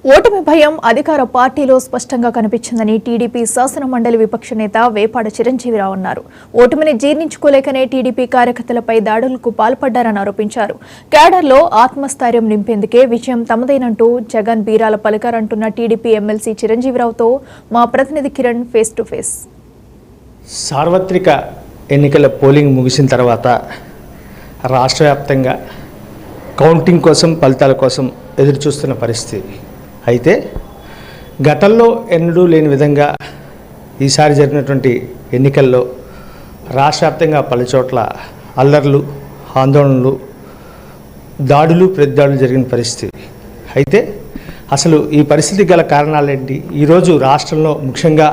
ఓటమి భయం అధికార పార్టీలో స్పష్టంగా కనిపించిందని టీడీపీ శాసన మండలి విపక్ష నేత వేపాడ చిరంజీవిరావు అన్నారు. ఓటమిని జీర్ణించుకోలేకనే టీడీపీ కార్యకర్తలపై దాడులకు పాల్పడ్డారని ఆరోపించారు. క్యాడర్లో ఆత్మస్థైర్యం నింపేందుకే విజయం తమదేనంటూ జగన్ బీరాల పలికారంటున్న టీడీపీ ఎమ్మెల్సీ చిరంజీవిరావుతో మా ప్రతినిధి కిరణ్ ఫేస్ టు ఫేస్. సార్వత్రిక ఎన్నికల పోలింగ్ ముగిసిన తర్వాత రాష్ట్ర వ్యాప్తంగా కౌంటింగ్ కోసం ఫలితాల కోసం ఎదురు చూస్తున్న పరిస్థితి. అయితే గతంలో ఎన్నడూ లేని విధంగా ఈసారి జరిగినటువంటి ఎన్నికల్లో రాష్ట్ర వ్యాప్తంగా పలుచోట్ల అల్లర్లు, ఆందోళనలు, దాడులు, ప్రతిదాడులు జరిగిన పరిస్థితి. అయితే అసలు ఈ పరిస్థితికి గల కారణాలేంటి? ఈరోజు రాష్ట్రంలో ముఖ్యంగా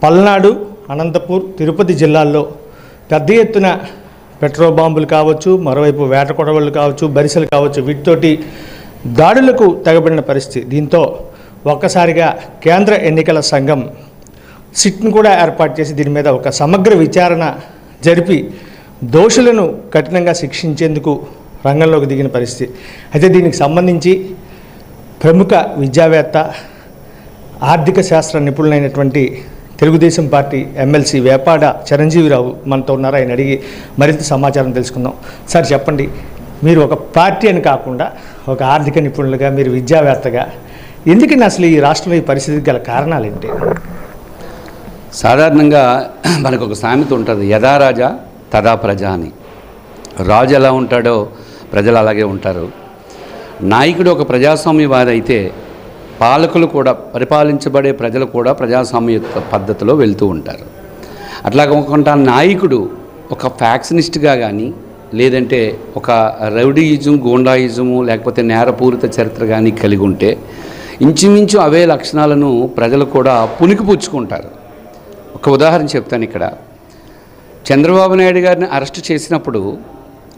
పల్నాడు, అనంతపూర్, తిరుపతి జిల్లాల్లో పెద్ద ఎత్తున పెట్రోల్ బాంబులు కావచ్చు, మరోవైపు వేట కొడవళ్ళు కావచ్చు, బరిసెలు కావచ్చు, వీటితోటి దాడులకు తెగబడిన పరిస్థితి. దీంతో ఒక్కసారిగా కేంద్ర ఎన్నికల సంఘం సిట్ను కూడా ఏర్పాటు చేసి దీని మీద ఒక సమగ్ర విచారణ జరిపి దోషులను కఠినంగా శిక్షించేందుకు రంగంలోకి దిగిన పరిస్థితి. అయితే దీనికి సంబంధించి ప్రముఖ విద్యావేత్త, ఆర్థిక శాస్త్ర నిపుణులైనటువంటి తెలుగుదేశం పార్టీ ఎమ్మెల్సీ వేపాడ చిరంజీవిరావు మనతో ఉన్నారు. ఆయన అడిగి మరింత సమాచారం తెలుసుకుందాం. సార్ చెప్పండి, మీరు ఒక పార్టీ అని కాకుండా ఒక ఆర్థిక నిపుణులుగా, మీరు విద్యావేత్తగా, ఎందుకని అసలు ఈ రాష్ట్రంలో ఈ పరిస్థితికి గల కారణాలు ఏంటి? సాధారణంగా మనకు ఒక సామెత ఉంటుంది, యథా రాజా తదా ప్రజ అని. రాజు ఎలా ఉంటాడో ప్రజలు అలాగే ఉంటారు. నాయకుడు ఒక ప్రజాస్వామ్యవాది అయితే పాలకులు కూడా, పరిపాలించబడే ప్రజలు కూడా ప్రజాస్వామ్య పద్ధతిలో వెళ్తూ ఉంటారు. అట్లాగే ఒక నాయకుడు ఒక ఫ్యాక్షనిస్ట్గా కానీ, లేదంటే ఒక రౌడీయిజం, గూండాయిజము, లేకపోతే నేరపూరిత చరిత్ర కానీ కలిగి ఉంటే ఇంచుమించు అవే లక్షణాలను ప్రజలు కూడా పుణికిపుచ్చుకుంటారు. ఒక ఉదాహరణ చెప్తాను ఇక్కడ. చంద్రబాబు నాయుడు గారిని అరెస్ట్ చేసినప్పుడు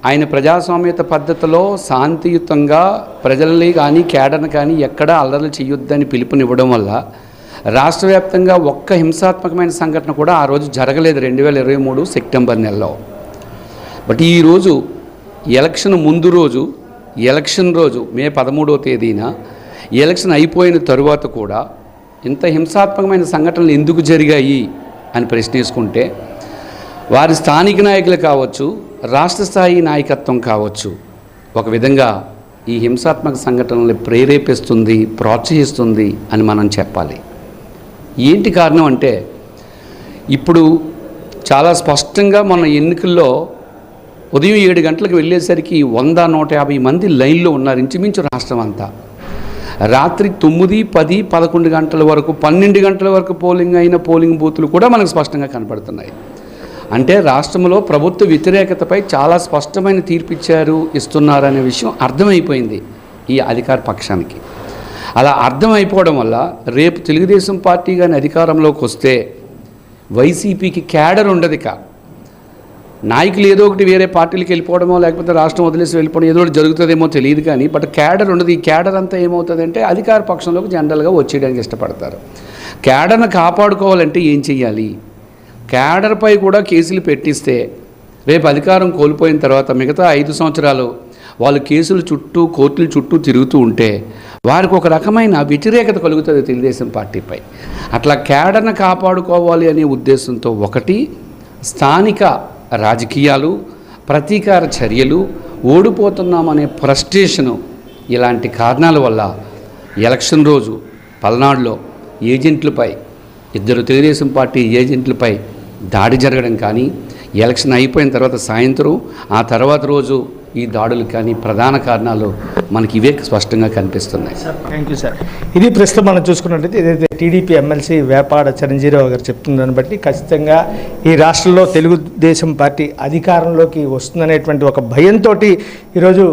ఆయన ప్రజాస్వామ్యత పద్ధతిలో శాంతియుతంగా ప్రజల్ని కానీ, కేడర్ని కానీ ఎక్కడా అల్లర్లు చేయొద్దని పిలుపునివ్వడం వల్ల రాష్ట్ర వ్యాప్తంగా ఒక్క హింసాత్మకమైన సంఘటన కూడా ఆ రోజు జరగలేదు 2023 సెప్టెంబర్ నెలలో. బట్ ఈరోజు ఎలక్షన్ ముందు రోజు, ఎలక్షన్ రోజు మే 13వ తేదీన ఎలక్షన్ అయిపోయిన తరువాత కూడా ఇంత హింసాత్మకమైన సంఘటనలు ఎందుకు జరిగాయి అని ప్రశ్నించుకుంటే వారి స్థానిక నాయకులు కావచ్చు, రాష్ట్ర స్థాయి నాయకత్వం కావచ్చు, ఒక విధంగా ఈ హింసాత్మక సంఘటనలు ప్రేరేపిస్తుంది, ప్రోత్సహిస్తుంది అని మనం చెప్పాలి. ఏంటి కారణం అంటే, ఇప్పుడు చాలా స్పష్టంగా మొన్న ఎన్నికల్లో ఉదయం 7 గంటలకు వెళ్ళేసరికి 100-150 మంది లైన్లో ఉన్నారు ఇంచుమించు రాష్ట్రం అంతా. రాత్రి 9, 10, 11 గంటల వరకు, 12 గంటల వరకు పోలింగ్ అయిన పోలింగ్ బూతులు కూడా మనకు స్పష్టంగా కనపడుతున్నాయి. అంటే రాష్ట్రంలో ప్రభుత్వ వ్యతిరేకతపై చాలా స్పష్టమైన తీర్పిచ్చారు, ఇస్తున్నారనే విషయం అర్థమైపోయింది ఈ అధికార పక్షానికి. అలా అర్థమైపోవడం వల్ల రేపు తెలుగుదేశం పార్టీ కానీ అధికారంలోకి వస్తే వైసీపీకి క్యాడర్ ఉండదు. ఇక నాయకులు ఏదో ఒకటి వేరే పార్టీలకు వెళ్ళిపోవడమో, లేకపోతే రాష్ట్రం వదిలేసి వెళ్ళిపోవడం ఏదో ఒకటి జరుగుతుందేమో తెలియదు, కానీ బట్ క్యాడర్ ఉండదు. ఈ క్యాడర్ అంతా ఏమవుతుందంటే అధికార పక్షంలోకి జనరల్గా వచ్చేయడానికి ఇష్టపడతారు. క్యాడర్ను కాపాడుకోవాలంటే ఏం చెయ్యాలి? క్యాడర్పై కూడా కేసులు పెట్టిస్తే రేపు అధికారం కోల్పోయిన తర్వాత మిగతా 5 సంవత్సరాలు వాళ్ళు కేసుల చుట్టూ, కోర్టుల చుట్టూ తిరుగుతూ ఉంటే వారికి ఒక రకమైన వ్యతిరేకత కలుగుతుంది తెలుగుదేశం పార్టీపై. అట్లా క్యాడర్ను కాపాడుకోవాలి అనే ఉద్దేశంతో ఒకటి స్థానిక రాజకీయాలు, ప్రతీకార చర్యలు, ఓడిపోతున్నామనే ఫ్రస్ట్రేషను, ఇలాంటి కారణాల వల్ల ఎలక్షన్ రోజు పల్నాడులో ఏజెంట్లపై, 2 తెలుగుదేశం పార్టీ ఏజెంట్లపై దాడి జరగడం కానీ, ఎలక్షన్ అయిపోయిన తర్వాత సాయంత్రం ఆ తర్వాత రోజు ఈ దాడులు కానీ ప్రధాన కారణాలు మనకి ఇవే స్పష్టంగా కనిపిస్తున్నాయి. Thank you sir. ఇది ప్రస్తుతం మనం చూసుకున్నట్లయితే ఏదైతే టీడీపీ ఎమ్మెల్సీ వేపాడ చిరంజీవిరావు గారు చెప్తుందని బట్టి ఖచ్చితంగా ఈ రాష్ట్రంలో తెలుగుదేశం పార్టీ అధికారంలోకి వస్తుందనేటువంటి ఒక భయంతో ఈరోజు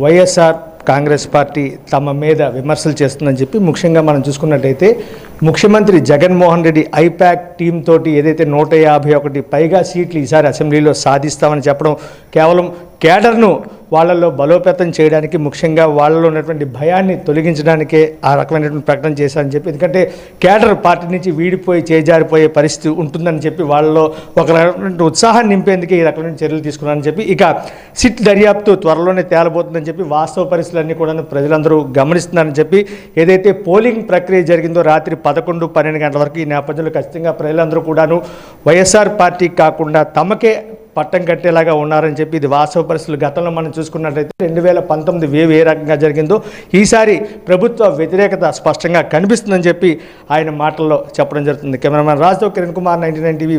వైఎస్ఆర్ కాంగ్రెస్ పార్టీ తమ మీద విమర్శలు చేస్తుందని చెప్పి, ముఖ్యంగా మనం చూసుకున్నట్టయితే ముఖ్యమంత్రి జగన్మోహన్ రెడ్డి ఐపాక్ టీం తోటి ఏదైతే 151 పైగా సీట్లు ఈసారి అసెంబ్లీలో సాధిస్తామని చెప్పడం కేవలం కేడర్ను వాళ్ళలో బలోపేతం చేయడానికి, ముఖ్యంగా వాళ్ళలో ఉన్నటువంటి భయాన్ని తొలగించడానికే ఆ రకమైనటువంటి ప్రకటన చేశారని చెప్పి, ఎందుకంటే కేడర్ పార్టీ నుంచి వీడిపోయి చేజారిపోయే పరిస్థితి ఉంటుందని చెప్పి వాళ్ళలో ఒక రకమైన ఉత్సాహాన్ని నింపేందుకే ఈ రకమైన చర్యలు తీసుకున్నారని చెప్పి, ఇక సిట్ దర్యాప్తు త్వరలోనే తేలబోతుందని చెప్పి, వాస్తవ పరిస్థితులన్నీ కూడా ప్రజలందరూ గమనిస్తున్నారని చెప్పి, ఏదైతే పోలింగ్ ప్రక్రియ జరిగిందో రాత్రి 11-12 గంటల వరకు, ఈ నేపథ్యంలో ఖచ్చితంగా ప్రజలందరూ కూడాను వైఎస్ఆర్ పార్టీ కాకుండా తమకే పట్టం కట్టేలాగా ఉన్నారని చెప్పి, ఇది వాస్తవ పరిస్థితులు. గతంలో మనం చూసుకున్నట్లయితే 2019 వేవ్ ఏ రకంగా జరిగిందో ఈసారి ప్రభుత్వ వ్యతిరేకత స్పష్టంగా కనిపిస్తుందని చెప్పి ఆయన మాటల్లో చెప్పడం జరుగుతుంది. కెమెరామెన్ రాజుతో కిరణ్ కుమార్, 99 టీవీ.